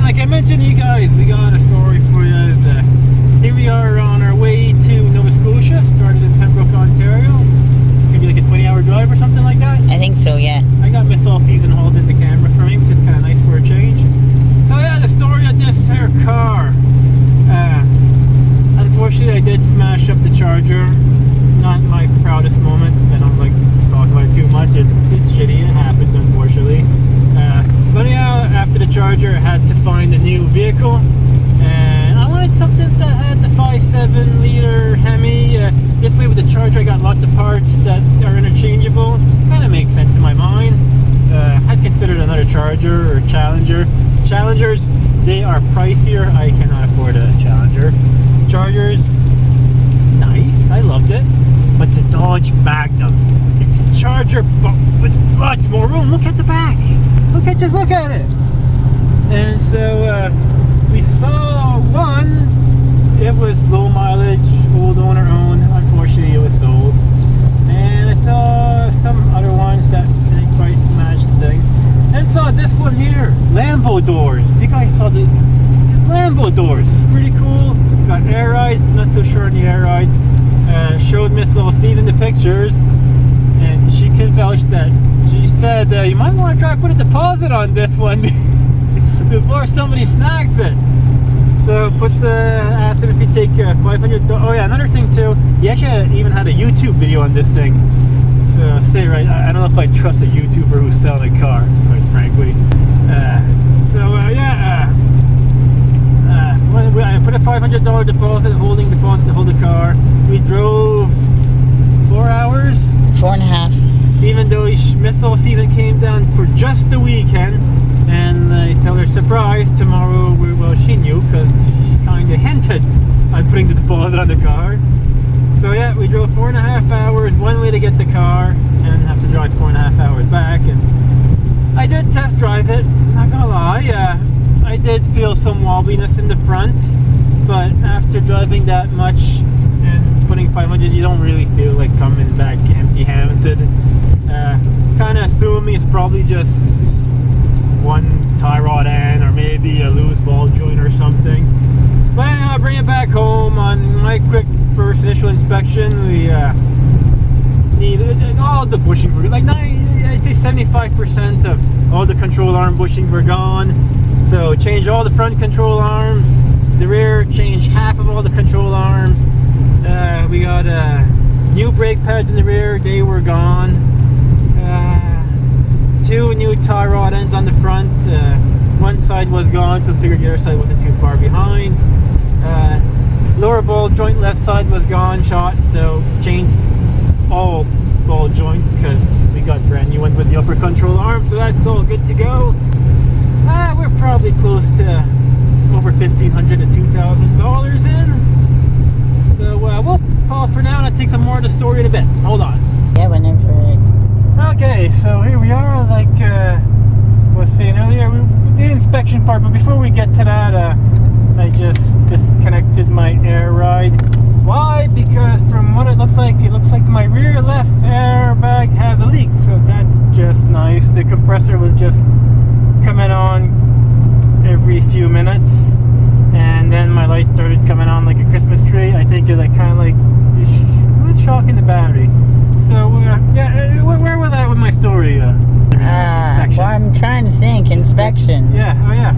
Like I mentioned to you guys, we got a story for you. Here we are on our way to Nova Scotia. Started in Pembroke, Ontario. Maybe like a 20-hour drive or something like that. I think so, yeah. I got Miss All Season holding the camera for me, which is kind of nice for a change. So yeah, the story of this her car. Unfortunately, I did smash up the charger. Not my proudest moment. I don't like to talk about it too much. It's shitty. It happens, unfortunately. But yeah, after the charger, I had to find a new vehicle, and I wanted something that had the 5.7 liter Hemi. This way, with the charger, I got lots of parts that are interchangeable. Kind of makes sense in my mind. I'd considered another Charger or Challenger. Challengers, they are pricier. I cannot afford a Challenger. Chargers, nice. I loved it. But the Dodge Magnum, it's a Charger, but with lots more room. Look at the back. Just look at it. And so we saw one. It was low mileage, old owner owned. Unfortunately, it was sold. And I saw some other ones that didn't quite match the thing. And saw this one here, Lambo doors. You guys saw these Lambo doors. It's pretty cool. Got air ride. Not so sure on the air ride. Showed Miss All Season the pictures, and she can vouch that. She said, you might want to try to put a deposit on this one before somebody snags it. So asked him if he'd take $500. Oh yeah, another thing too, he actually even had a YouTube video on this thing. So say right, I don't know if I trust a YouTuber who's selling a car, quite frankly. I put a $500 deposit, holding deposit to hold the car. We drove 4 hours? 4.5. Even though Miss All Season came down for just the weekend, and I tell her, surprise, tomorrow, well, she knew because she kind of hinted on putting the deposit on the car. So yeah, we drove 4.5 hours one way to get the car, and have to drive 4.5 hours back. And I did test drive it, not gonna lie, I did feel some wobbliness in the front, but after driving that much and putting 500, you don't really feel like coming back empty-handed. Kind of assuming it's probably just one tie rod end or maybe a loose ball joint or something. But I'll bring it back home. On my quick first initial inspection, we needed all the bushings were like I'd say 75% of all the control arm bushings were gone. So change all the front control arms. The rear, change half of all the control arms. We got new brake pads in the rear, they were gone. 2 new tie rod ends on the front. One side was gone, so I figured the other side wasn't too far behind. Lower ball joint left side was gone, shot, so changed all ball joint because we got brand new ones with the upper control arm, so that's all good to go. We're probably close to over $1,500 to $2,000 in. So we'll pause for now and I'll take some more of the story in a bit. Hold on. Yeah, whenever. Okay, so here we are, like was saying earlier, we did the inspection part, but before we get to that, I just disconnected my air ride. Why? Because from what it looks like my rear left airbag has a leak, so that's just nice. The compressor was just coming on every few minutes, and then my light started coming on like a Christmas tree. I think it like kind of like was shocking the battery. So yeah, where was I with my story? Well, I'm trying to think. Inspection. Yeah. Oh yeah.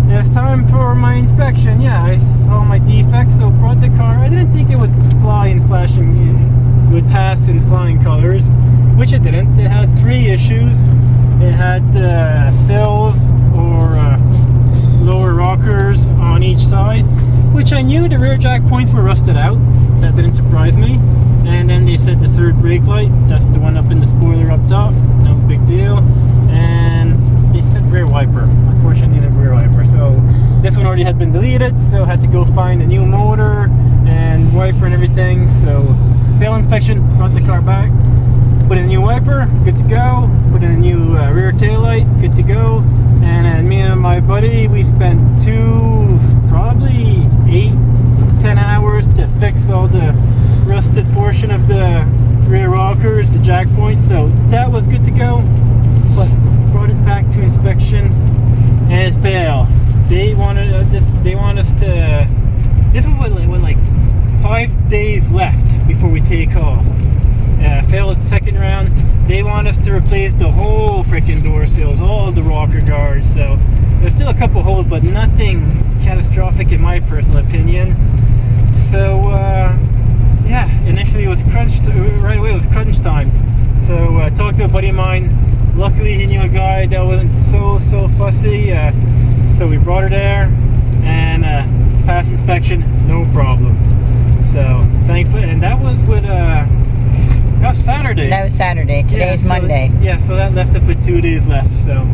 Yeah, it's time for my inspection. Yeah, I saw my defects, so brought the car. I didn't think it would fly in flashing. It would pass in flying colors, which it didn't. It had 3 issues. It had sills or lower rockers on each side, which I knew the rear jack points were rusted out. That didn't surprise me. And then they said the third brake light, that's the one up in the spoiler up top, no big deal. And they said rear wiper. Unfortunately, the rear wiper. So this one already had been deleted, so I had to go find a new motor and wiper and everything. So failed inspection, brought the car back. Put in a new wiper, good to go. Put in a new rear tail light, good to go. And then me and my buddy they wanted they want us to. This was what like 5 days left before we take off. Failed the second round. They want us to replace the whole freaking door sills, all the rocker guards. So there's still a couple holes, but nothing catastrophic in my personal opinion. So yeah, initially it was right away. It was crunch time. So I talked to a buddy of mine. Luckily, he knew a guy that wasn't so fussy. So we brought her there and passed inspection, no problems. So thankfully, and that was with that was Saturday. That was Saturday. Today's Monday. Yeah, so that left us with 2 days left. So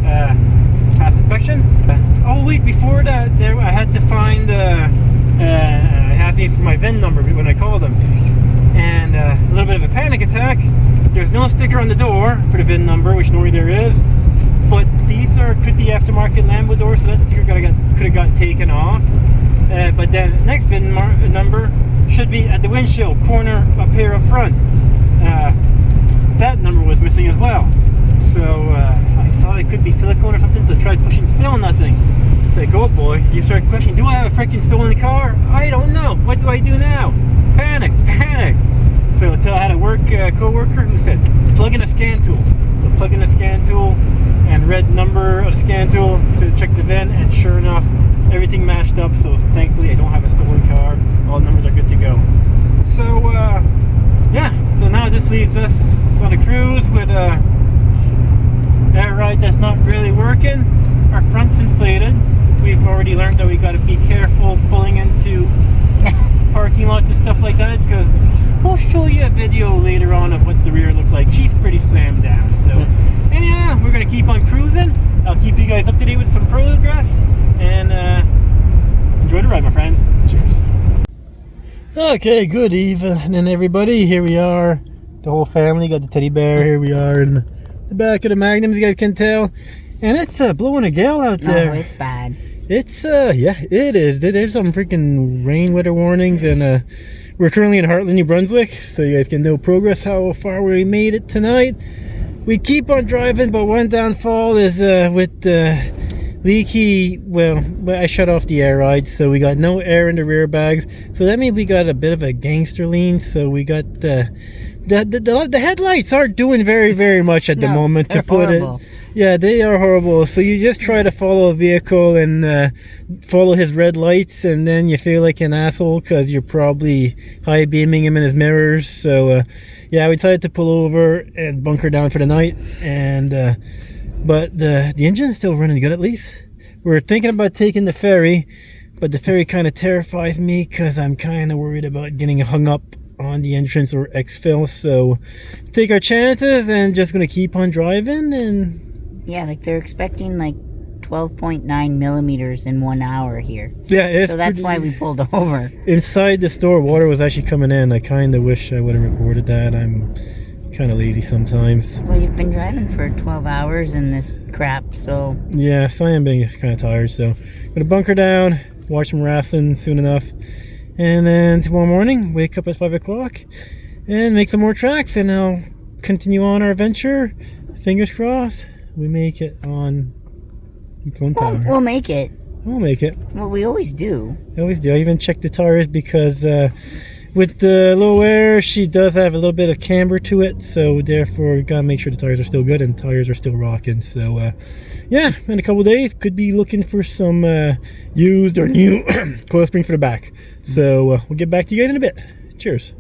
passed inspection. Oh wait, before that, I had to find. It asked me for my VIN number when I called them, and a little bit of a panic attack. There's no sticker on the door for the VIN number, which normally there is, but these could be aftermarket Lambo doors, so that sticker could have got taken off. But then next VIN number should be at the windshield corner up here up front. That number was missing as well. So I thought it could be silicone or something, so I tried pushing, still nothing. It's like, oh boy, you start questioning, do I have a freaking stolen car? I don't know. What do I do now? Panic. So until I had a co-worker who said, plug in a scan tool. So plug in a scan tool and read number of scan tool to check the VIN, and sure enough, everything matched up. So thankfully I don't have a stolen car. All numbers are good to go. So yeah, so now this leaves us on a cruise with air ride that's not really working. Our front's inflated. We've already learned that we got to be careful pulling into parking lots and stuff like that, because we'll show you a video later on of what the rear looks like. She's pretty slammed down. So, and yeah, we're gonna keep on cruising. I'll keep you guys up to date with some progress, and enjoy the ride, my friends. Cheers. Okay, good evening, everybody. Here we are, the whole family. Got the teddy bear. Here we are in the back of the Magnum, you guys can tell, and it's blowing a gale out there. Oh, it's bad. It's yeah, it is. There's some freaking rain weather warnings, and we're currently in Heartland, New Brunswick, so you guys can know progress, how far we made it tonight. We keep on driving, but one downfall is with the leaky, well, I shut off the air ride, so we got no air in the rear bags, so that means we got a bit of a gangster lean. So we got the headlights aren't doing very much at the moment, to put horrible. it. Yeah, they are horrible. So you just try to follow a vehicle and follow his red lights, and then you feel like an asshole because you're probably high beaming him in his mirrors. So yeah, we decided to pull over and bunker down for the night. And but the engine's still running good, at least. We're thinking about taking the ferry, but the ferry kind of terrifies me because I'm kind of worried about getting hung up on the entrance or exfil. So take our chances and just gonna keep on driving. And yeah, like they're expecting like 12.9 millimeters in 1 hour here. Yeah, so that's why we pulled over. Inside the store, water was actually coming in. I kind of wish I would have recorded that. I'm kind of lazy sometimes. Well, you've been driving for 12 hours in this crap, so yeah, so I am being kind of tired. So I'm gonna bunker down, watch some wrestling soon enough, and then tomorrow morning wake up at 5 o'clock and make some more tracks, and I'll continue on our adventure. Fingers crossed we make it on its own power. We'll make it. We'll make it. Well, we always do. I always do. I even check the tires because with the low air, she does have a little bit of camber to it, so therefore we gotta make sure the tires are still good and tires are still rocking. So yeah, in a couple days could be looking for some used or new coil spring for the back. So we'll get back to you guys in a bit. Cheers.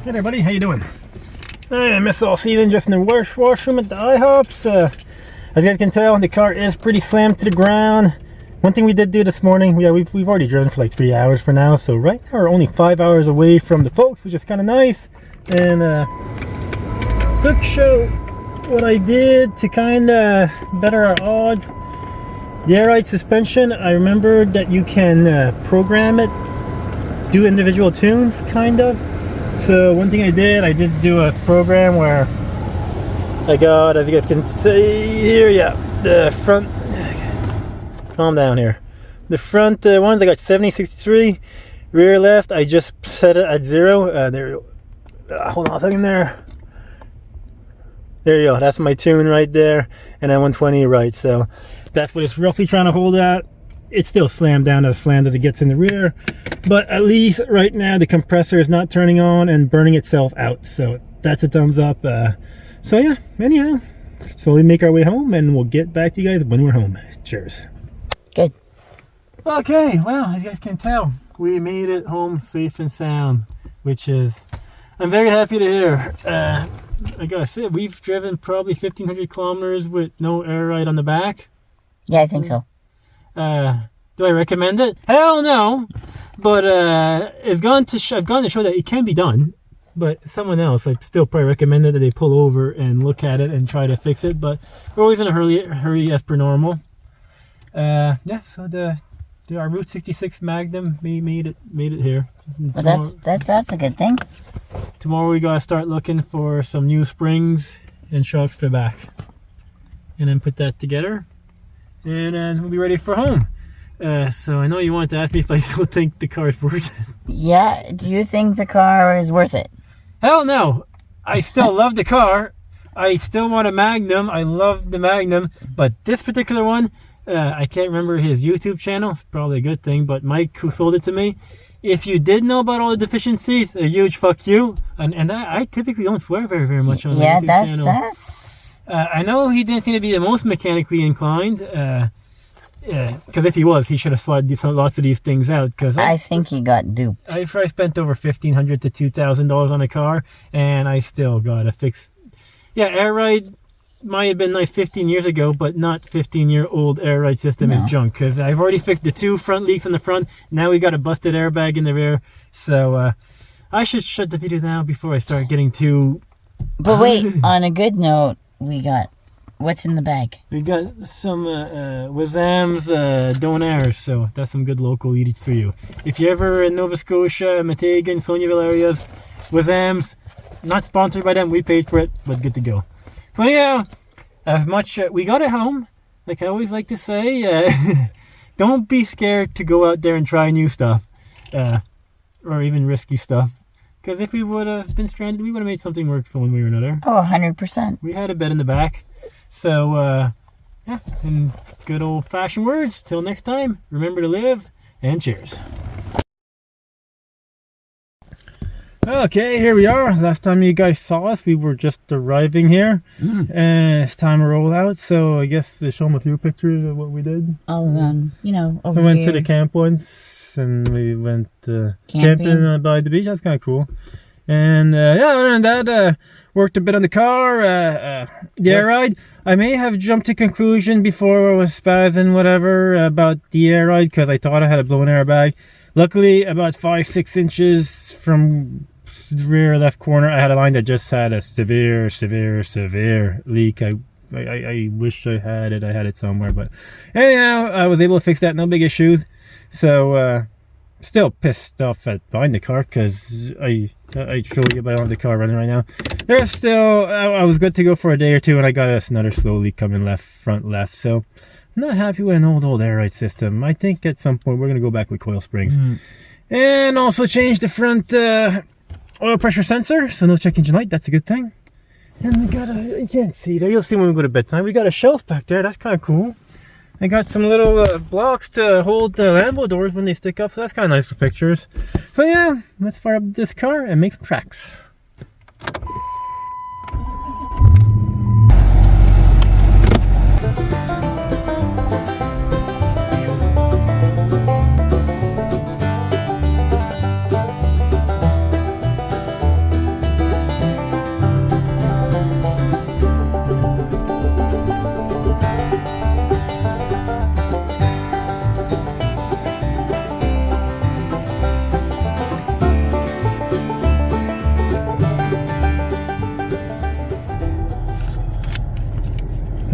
Hey there, buddy. How you doing? I miss all season just in the washroom at the IHOPs. As you guys can tell, the car is pretty slammed to the ground. One thing we did do this morning, yeah, we've already driven for like 3 hours for now, so right now we're only 5 hours away from the folks, which is kind of nice. And quick show what I did to kind of better our odds. The air ride suspension, I remembered that you can program it, do individual tunes, kind of. So one thing I did do a program where I got, as you guys can see here, yeah, the front, calm down here. The front ones, I got 70, 63. Rear left, I just set it at 0. There, hold on a second there. There you go. That's my tune right there, and then 120 right. So that's what it's roughly trying to hold at. It's still slammed down as slammed as it gets in the rear, but at least right now the compressor is not turning on and burning itself out. So that's a thumbs up. So yeah, anyhow, slowly make our way home, and we'll get back to you guys when we're home. Cheers. Good. Okay, well, as you guys can tell, we made it home safe and sound, which is, I'm very happy to hear. I gotta say, we've driven probably 1,500 kilometers with no air ride on the back. Yeah, I think so. Do I recommend it? Hell no! But I've gone to show that it can be done. But someone else, like, still probably recommended that they pull over and look at it and try to fix it. But we're always in a hurry as per normal. Yeah, so our Route 66 Magnum made it here. Well, that's a good thing. Tomorrow we gotta start looking for some new springs and shocks for the back, and then put that together, and then we'll be ready for home. So I know you wanted to ask me if I still think the car is worth it. Yeah, do you think the car is worth it? Hell no! I still love the car. I still want a Magnum. I love the Magnum, but this particular one, I can't remember his YouTube channel. It's probably a good thing, but Mike, who sold it to me, if you did know about all the deficiencies, a huge fuck you. And I typically don't swear very much on the YouTube channel. That's... I know he didn't seem to be the most mechanically inclined. Because if he was, he should have swatted lots of these things out. Cause I think he got duped. I spent over $1,500 to $2,000 on a car, and I still got to fix. Yeah, air ride might have been nice 15 years ago, but not 15-year-old air ride system is junk. Because I've already fixed the 2 front leaks in the front. Now we got a busted airbag in the rear. So I should shut the video now before I start getting too. But wait, on a good note, we got. What's in the bag? We got some Wazam's Donairs, so that's some good local eats for you. If you're ever in Nova Scotia, Matagan, Soniaville areas, Wazam's, not sponsored by them, we paid for it, but good to go. So anyhow, as much we got it home, like I always like to say, don't be scared to go out there and try new stuff, or even risky stuff. Because if we would have been stranded, we would have made something work for one way or another. Oh, 100%. We had a bed in the back. So, yeah, in good old-fashioned words, till next time, remember to live, and cheers. Okay, here we are. Last time you guys saw us, we were just arriving here, and it's time to roll out, so I guess they show them a few pictures of what we did. Oh, over We went here. to the camp once, and we went camping by the beach. That's kind of cool. And yeah, other than that, worked a bit on the car, the air ride. I may have jumped to conclusion before I was spazzing whatever about the air ride, because I thought I had a blown airbag. Luckily, about 5-6 inches from the rear left corner, I had a line that just had a severe leak. I wish I had it somewhere, but anyhow, I was able to fix that, no big issues. So still pissed off at buying the car, because I show you, but I don't have the car running right now. There's still, I was good to go for a day or two, and I got another slow leak coming front left. So I'm not happy with an old air ride system. I think at some point we're going to go back with coil springs. And also change the front oil pressure sensor, so no check engine light. That's a good thing. And we got you can't see there, you'll see when we go to bed tonight. We got a shelf back there, that's kind of cool. I got some little blocks to hold the Lambo doors when they stick up, so that's kind of nice for pictures. So yeah, let's fire up this car and make some tracks.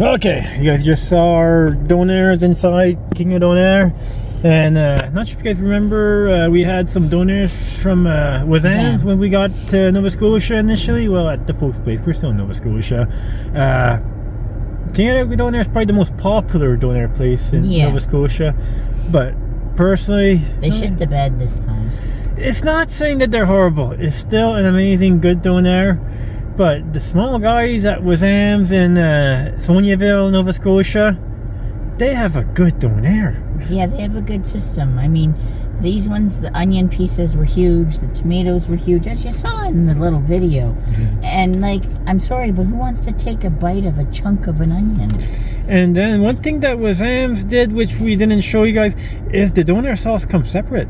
Okay, you guys just saw our Donairs inside King of Donair, and not sure if you guys remember, we had some Donairs from Wazam's when we got to Nova Scotia initially. Well, at the folks' place, we're still in Nova Scotia. Canada donair is probably the most popular donair place in Yeah. Nova Scotia. But personally, They shit the bed this time. it's not saying that they're horrible. It's still an amazing, good donair. But the small guys at Wazams in Soniaville, Nova Scotia, they have a good donair. Yeah, they have a good system. I mean, these ones, the onion pieces were huge, the tomatoes were huge, as you saw in the little video. And like, I'm sorry, but who wants to take a bite of a chunk of an onion? And then one thing that Wazams did, which we didn't show you guys, is the donair sauce comes separate.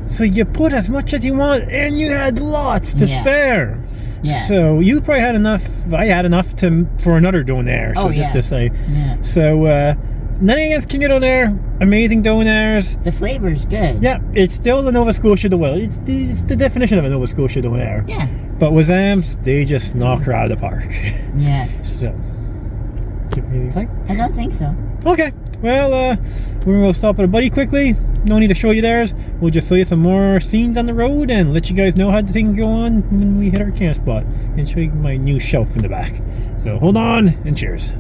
So you put as much as you want, and you had lots to spare. Yeah. So you probably had enough. I had enough for another donair. So just to say. Yeah. So nothing against King of Donair. Amazing donairs. The flavor's good. Yeah, it's still the Nova Scotia donair. It's the definition of a Nova Scotia donair. Yeah. But Wazams, they just knock her out of the park. Yeah. So. Anything to say? I don't think so. Okay, well, we're going to stop at a buddy quickly. No need to show you theirs. We'll just show you some more scenes on the road and let you guys know how the things go on when we hit our camp spot. And show you my new shelf in the back. So hold on and cheers.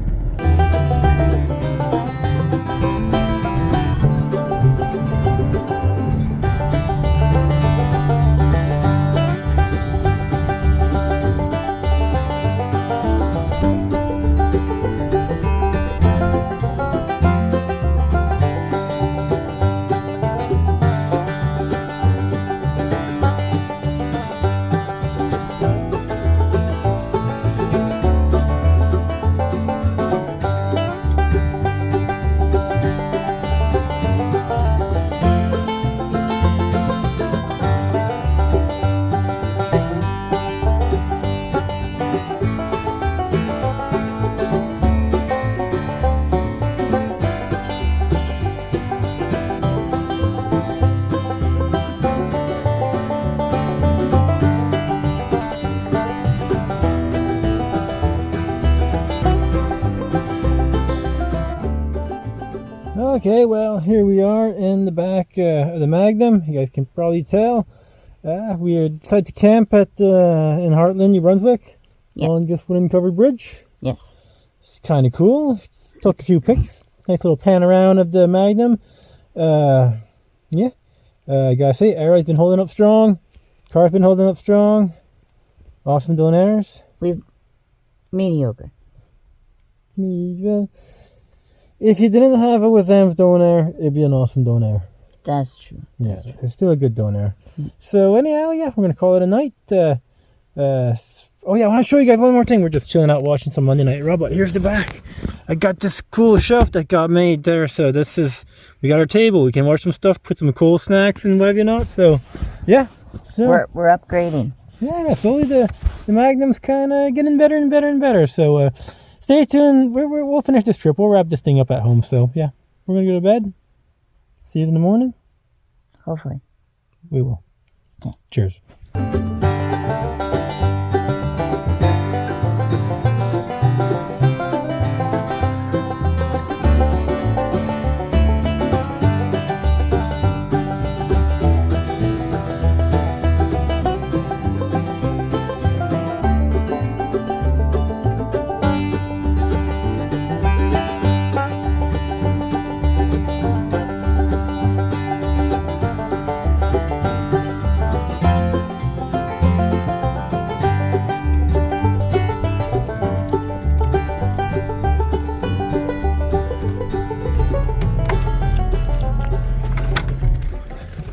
Okay, well, here we are in the back of the Magnum. You guys can probably tell. We decided to camp at in Heartland, New Brunswick, on this wooden covered bridge. Yes. It's kind of cool. Took a few pics. Nice little pan around of the Magnum. I gotta say, Arrow's been holding up strong. Car's been holding up strong. Awesome donairs. We've mediocre. Well, if you didn't have a Wazam's donair, it'd be an awesome donair. That's true. That's true. It's still a good donair. So anyhow, yeah, we're gonna call it a night. Oh yeah, I want to show you guys one more thing. We're just chilling out watching some Monday Night Raw, but here's the back. I got this cool shelf that got made there. So we got our table. We can watch some stuff, put some cool snacks and whatever not. So yeah, so We're upgrading. yeah, slowly the Magnum's kind of getting better and better and better. So stay tuned. We'll finish this trip. We'll wrap this thing up at home. So yeah, we're gonna go to bed. See you in the morning. Hopefully. We will. Okay. Cheers.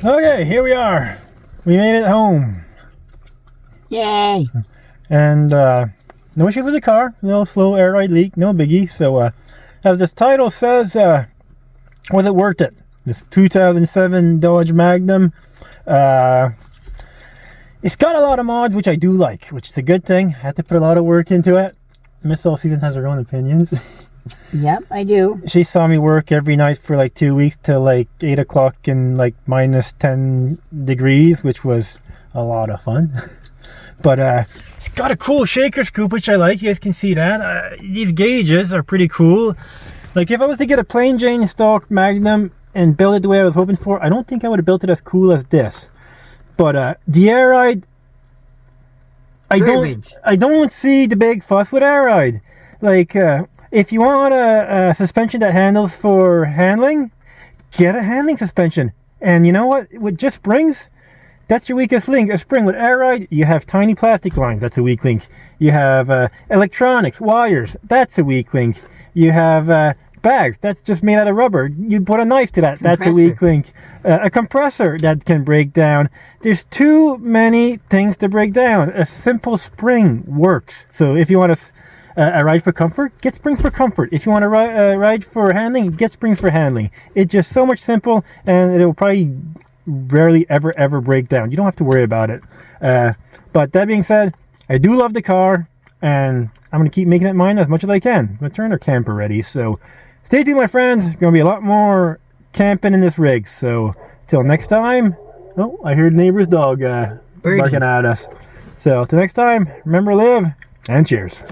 Okay, here we are. We made it home. Yay! And no issues with the car. No slow air ride leak. No biggie. So as this title says, was it worth it? This 2007 Dodge Magnum. It's got a lot of mods, which I do like, which is a good thing. I had to put a lot of work into it. Miss All Season has her own opinions. Yep, I do. She saw me work every night for like 2 weeks till like 8 o'clock in like minus 10 degrees, which was a lot of fun. But it's got a cool shaker scoop, which I like. You guys can see that. These gauges are pretty cool. Like if I was to get a plain Jane stock Magnum and build it the way I was hoping for, I don't think I would have built it as cool as this. But the air ride, I don't see the big fuss with air ride. Like if you want a suspension that handles for handling, get a handling suspension. And you know what? With just springs, that's your weakest link. A spring with air ride, you have tiny plastic lines. That's a weak link. You have electronics, wires. That's a weak link. You have bags. That's just made out of rubber. You put a knife to that. That's a weak link. A compressor that can break down. There's too many things to break down. A simple spring works. So if you want a ride for comfort, get springs for comfort. If you want to ride for handling, get springs for handling. It's just so much simple, and it'll probably rarely ever break down. You don't have to worry about it. But that being said, I do love the car, and I'm going to keep making it mine as much as I can. I'm a Turner camper ready, so stay tuned, my friends. There's going to be a lot more camping in this rig. So till next time. Oh, I heard neighbor's dog barking at us. So till next time, remember to live, and cheers.